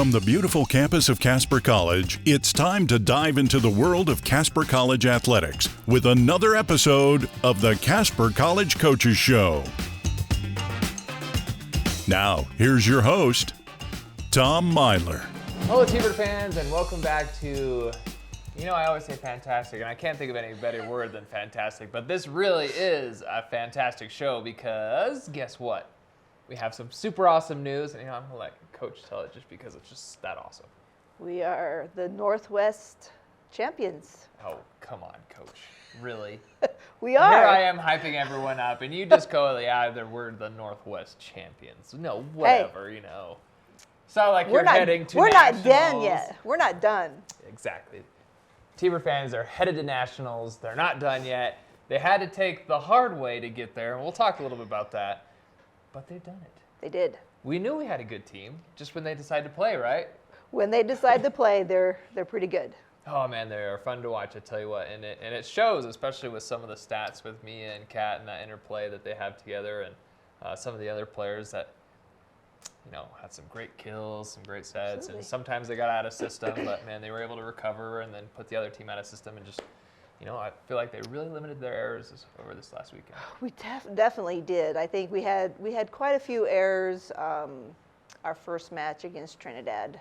From the beautiful campus of Casper College, it's time to dive into the world of Casper College athletics with another episode of the Casper College Coaches Show. Now, here's your host, Tom Myler. Hello, T-Bird fans, and welcome back to, I always say fantastic, and I can't think of any better word than fantastic, but this really is a fantastic show because, guess what? We have some super awesome news, and I'm going to let Coach tell it just because it's just that awesome. We are the Northwest champions. Oh, come on, Coach. Really? We are. Here I am hyping everyone up, and you just go, we're the Northwest champions. No, whatever, It's not like you're heading to nationals. We're not done yet. We're not done. Exactly. T-Bird fans are headed to nationals. They're not done yet. They had to take the hard way to get there, and we'll talk a little bit about that. But they've done it. They did. We knew we had a good team just when they decided to play, right? When they decide to play, they're pretty good. Oh man, they are fun to watch. I tell you what, and it shows, especially with some of the stats with Mia and Kat and that interplay that they have together, and some of the other players that had some great kills, some great sets, Absolutely. And sometimes they got out of system, but man, they were able to recover and then put the other team out of system and just. I feel like they really limited their errors over this last weekend. We definitely did. I think we had quite a few errors our first match against Trinidad.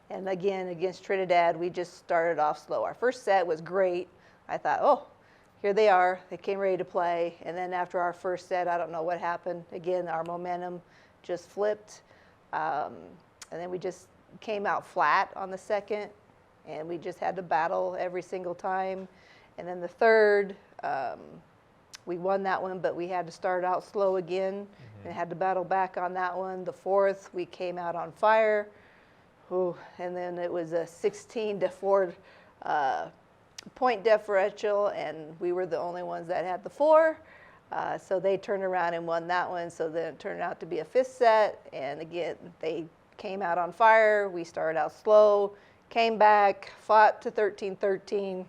And again, against Trinidad, we just started off slow. Our first set was great. I thought, oh, here they are. They came ready to play. And then after our first set, I don't know what happened. Again, our momentum just flipped. And then we just came out flat on the second. And we just had to battle every single time. And then the third, we won that one, but we had to start out slow again and had to battle back on that one. The fourth, we came out on fire. Ooh, and then it was a 16-4 point differential, and we were the only ones that had the 4. So they turned around and won that one. So then it turned out to be a fifth set. And again, they came out on fire. We started out slow. Came back, fought to 13-13,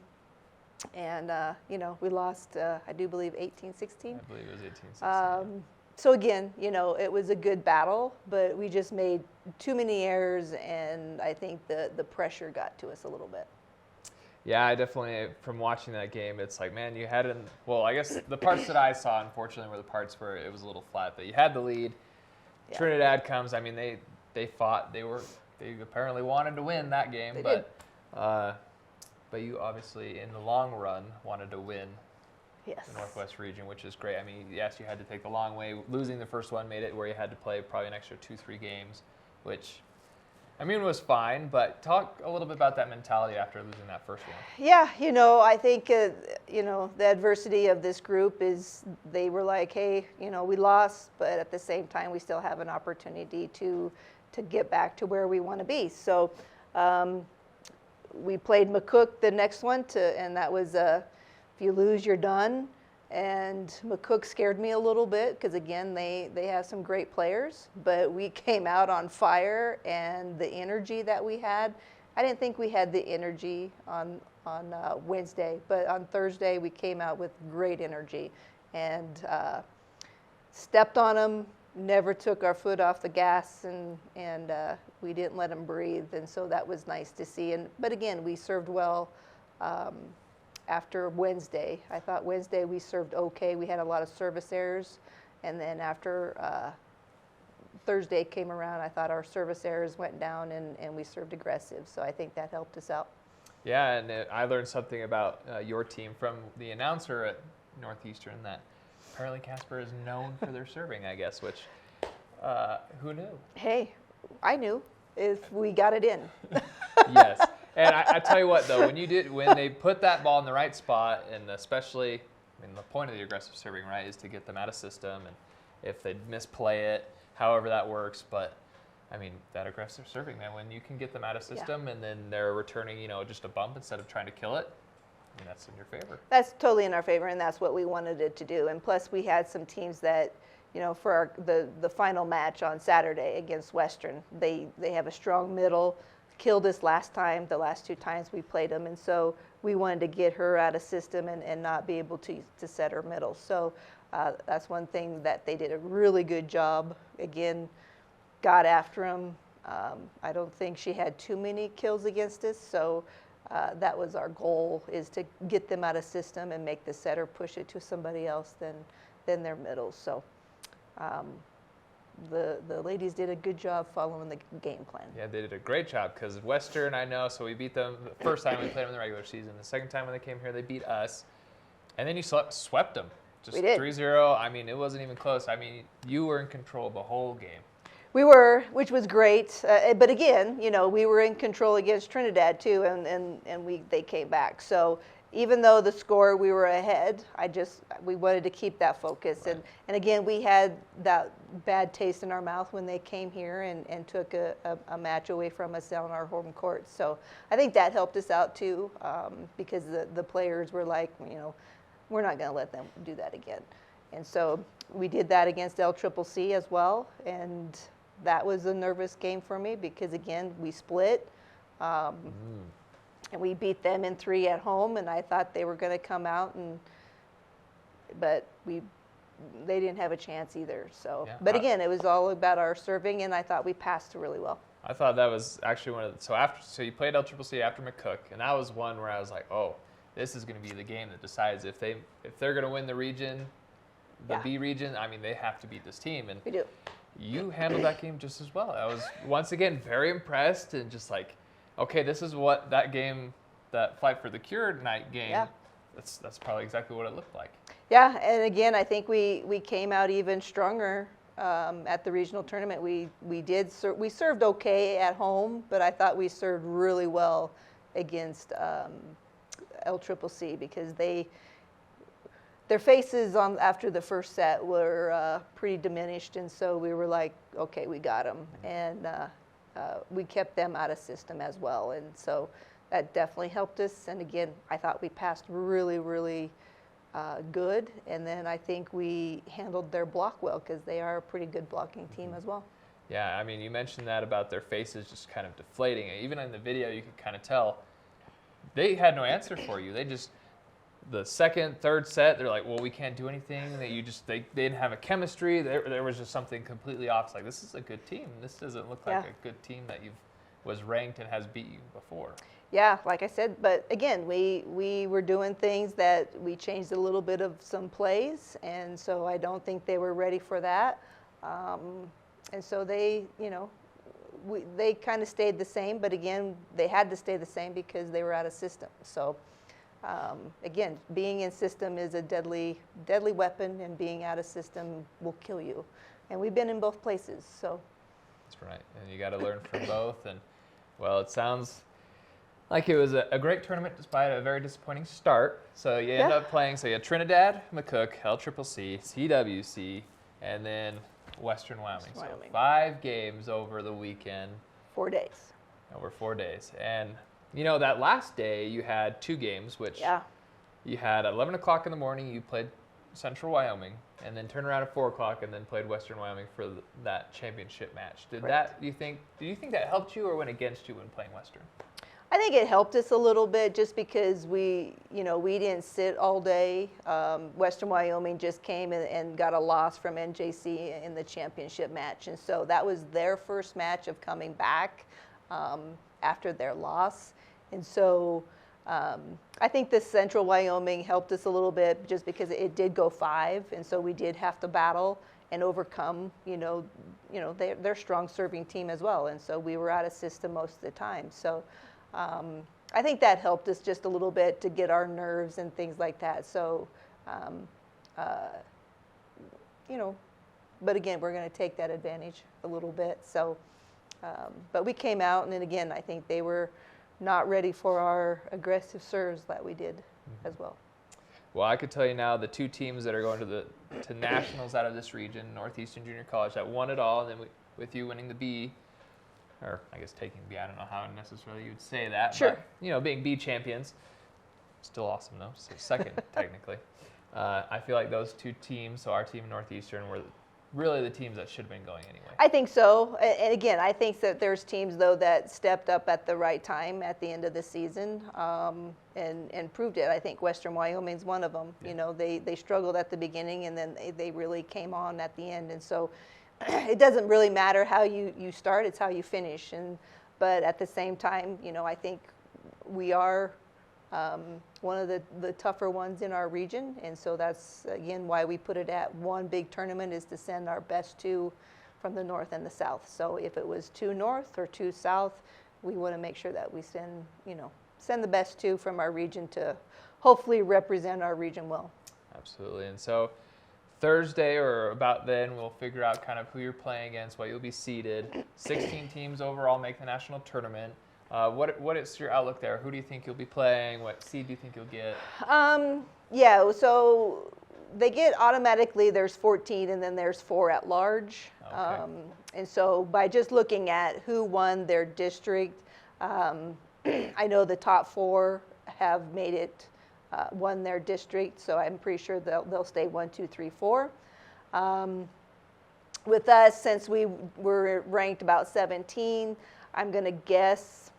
and, we lost, I do believe, 18-16. I believe it was 18-16. So, again, it was a good battle, but we just made too many errors, and I think the pressure got to us a little bit. Yeah, I definitely, from watching that game, it's like, man, you had I guess the parts that I saw, unfortunately, were the parts where it was a little flat, but you had the lead. Yeah. Trinidad comes, they fought, They apparently wanted to win that game, but you obviously, in the long run, wanted to win the Northwest region, which is great. Yes, you had to take the long way. Losing the first one made it where you had to play probably an extra 2-3 games, which, was fine. But talk a little bit about that mentality after losing that first one. Yeah, I think, the adversity of this group is they were like, hey, we lost, but at the same time, we still have an opportunity to get back to where we want to be. So we played McCook the next one, and that was if you lose, you're done. And McCook scared me a little bit because, again, they have some great players. But we came out on fire, and the energy that we had, I didn't think we had the energy on Wednesday. But on Thursday, we came out with great energy and stepped on them. Never took our foot off the gas, and we didn't let them breathe, and so that was nice to see. But again, we served well after Wednesday. I thought Wednesday we served okay. We had a lot of service errors, and then after Thursday came around, I thought our service errors went down, and we served aggressive. So I think that helped us out. Yeah, and I learned something about your team from the announcer at Northeastern that. Apparently Casper is known for their serving, I guess, which, who knew? Hey, I knew if we got it in. Yes. And I tell you what, though, when they put that ball in the right spot, and especially, the point of the aggressive serving, right, is to get them out of system, and if they misplay it, however that works, but, that aggressive serving, man, when you can get them out of system and then they're returning, just a bump instead of trying to kill it, that's in your favor. That's totally in our favor, and that's what we wanted it to do. And plus, we had some teams that, for the final match on Saturday against Western, they have a strong middle, killed us last time, the last 2 times we played them, and so we wanted to get her out of system and not be able to set her middle. So that's one thing that they did a really good job. Again, got after them, I don't think she had too many kills against us, so that was our goal, is to get them out of system and make the setter push it to somebody else than their middles. So the ladies did a good job following the game plan. Yeah, they did a great job, because Western, I know, so we beat them the first time we played them in the regular season. The second time when they came here, they beat us. And then you swept them. Just 3-0. I mean, it wasn't even close. I mean, you were in control the whole game. We were, which was great. But again, we were in control against Trinidad too, and they came back. So even though the score, we were ahead, we wanted to keep that focus. Right. And again, we had that bad taste in our mouth when they came here and took a match away from us on our home court. So I think that helped us out too, because the players were like, we're not going to let them do that again. And so we did that against LCCC as well, and that was a nervous game for me because, again, we split, and we beat them in 3 at home, and I thought they were going to come out, but they didn't have a chance either. So, yeah. But again, it was all about our serving, and I thought we passed really well. I thought that was actually one of the, so you played LCCC after McCook, and that was one where I was like, oh, this is going to be the game that decides if they're going to win the region, the B region. I mean, they have to beat this team, and we do. You handled that game just as well. I was once again very impressed, and just like, okay, this is what that game, that Fight for the Cure night game. Yeah. That's probably exactly what it looked like. Yeah, and again, I think we came out even stronger at the regional tournament. We served okay at home, but I thought we served really well against LCCC because their faces after the first set were pretty diminished, and so we were like, okay, we got them, and we kept them out of system as well, and so that definitely helped us. And again, I thought we passed really, really good, and then I think we handled their block well because they are a pretty good blocking team as well. Yeah, I mean, you mentioned that about their faces just kind of deflating. Even in the video, you could kind of tell they had no answer for you. They just, the second, third set, they're like, well, we can't do anything. They didn't have a chemistry. There was just something completely off. It's like, this is a good team. This doesn't look like a good team that was ranked and has beat you before. Yeah, like I said, but again, we were doing things that we changed a little bit of some plays, and so I don't think they were ready for that. And so they kind of stayed the same, but again, they had to stay the same because they were out of system. So again, being in system is a deadly weapon, and being out of system will kill you. And we've been in both places, so. That's right, and you got to learn from both. And well, it sounds like it was a great tournament despite a very disappointing start. So you end up playing, so you had Trinidad, McCook, LCCC, CWC, and then Western Wyoming. So 5 games over the weekend. 4 days. Over 4 days. And, that last day you had 2 games, which you had at 11 o'clock in the morning, you played Central Wyoming, and then turned around at 4 o'clock and then played Western Wyoming for that championship match. Do you think that helped you or went against you when playing Western? I think it helped us a little bit just because we didn't sit all day. Western Wyoming just came and got a loss from NJC in the championship match. And so that was their first match of coming back after their loss. And so I think the Central Wyoming helped us a little bit just because it did go 5. And so we did have to battle and overcome, they're a strong serving team as well. And so we were out of system most of the time. So I think that helped us just a little bit to get our nerves and things like that. So, but again, we're going to take that advantage a little bit. So, but we came out, and then again, I think they were not ready for our aggressive serves that we did as well. Well, I could tell you now the 2 teams that are going to nationals out of this region, Northeastern Junior College, that won it all, and then with you winning the B, or I guess taking B, I don't know how necessarily you would say that. Sure. But, being B champions, still awesome though, so second technically. I feel like those 2 teams, so our team and Northeastern, were really the teams that should have been going anyway. I think so. And again, I think that there's teams though that stepped up at the right time at the end of the season and proved it. I think Western Wyoming's one of them. Yeah. They struggled at the beginning, and then they really came on at the end. And so it doesn't really matter how you start, it's how you finish. But at the same time, I think we are one of the tougher ones in our region, and so that's, again, why we put it at one big tournament, is to send our best two from the north and the south. So if it was two north or two south, we want to make sure that we send the best two from our region to hopefully represent our region well. Absolutely. And so Thursday or about then, we'll figure out kind of who you're playing against, what you'll be seeded. 16 teams overall make the national tournament. What is your outlook there? Who do you think you'll be playing? What seed do you think you'll get? Yeah, so they get automatically, there's 14 and then there's 4 at large. Okay. And so by just looking at who won their district, I know the top 4 have made it, won their district, so I'm pretty sure they'll stay 1, 2, 3, 4. With us, since we were ranked about 17, I'm going to guess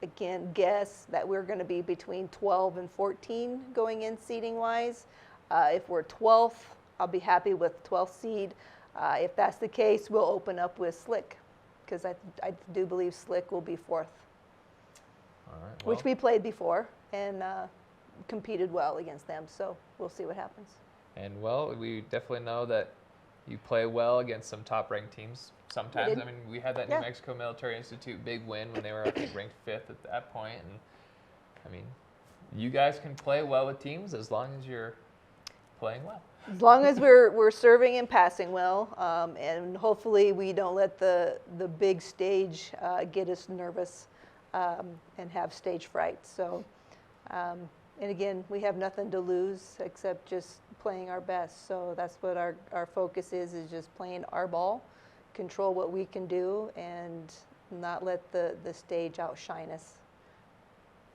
that we're going to be between 12 and 14 going in seeding wise. If we're 12th, I'll be happy with 12th seed. If that's the case, we'll open up with Slick, because I do believe Slick will be 4th. All right, Which we played before and competed well against them, so we'll see what happens. And well, we definitely know that you play well against some top-ranked teams sometimes. I mean, we had that New Mexico Military Institute big win when they were, I think, ranked 5th at that point. And I mean, you guys can play well with teams as long as you're playing well. As long as we're serving and passing well, and hopefully we don't let the big stage get us nervous and have stage fright. So, and again, we have nothing to lose except just playing our best. So that's what our focus is just playing our ball, control what we can do, and not let the stage outshine us.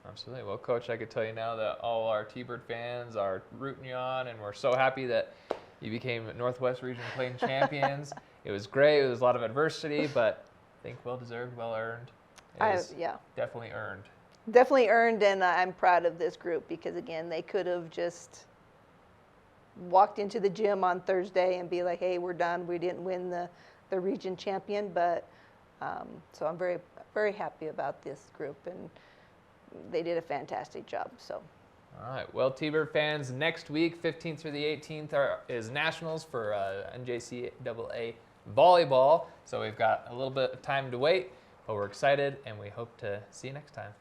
Absolutely. Well, Coach, I could tell you now that all our T-Bird fans are rooting you on, and we're so happy that you became Northwest Region Playing Champions. It was great. It was a lot of adversity, but I think well-deserved, well-earned. Definitely earned. Definitely earned, and I'm proud of this group because, again, they could have just walked into the gym on Thursday and be like, hey, we're done. We didn't win the region champion, but so I'm very, very happy about this group, and they did a fantastic job. So. All right. Well, T-Bird fans, next week, 15th through the 18th, is nationals for NJCAA volleyball. So we've got a little bit of time to wait, but we're excited, and we hope to see you next time.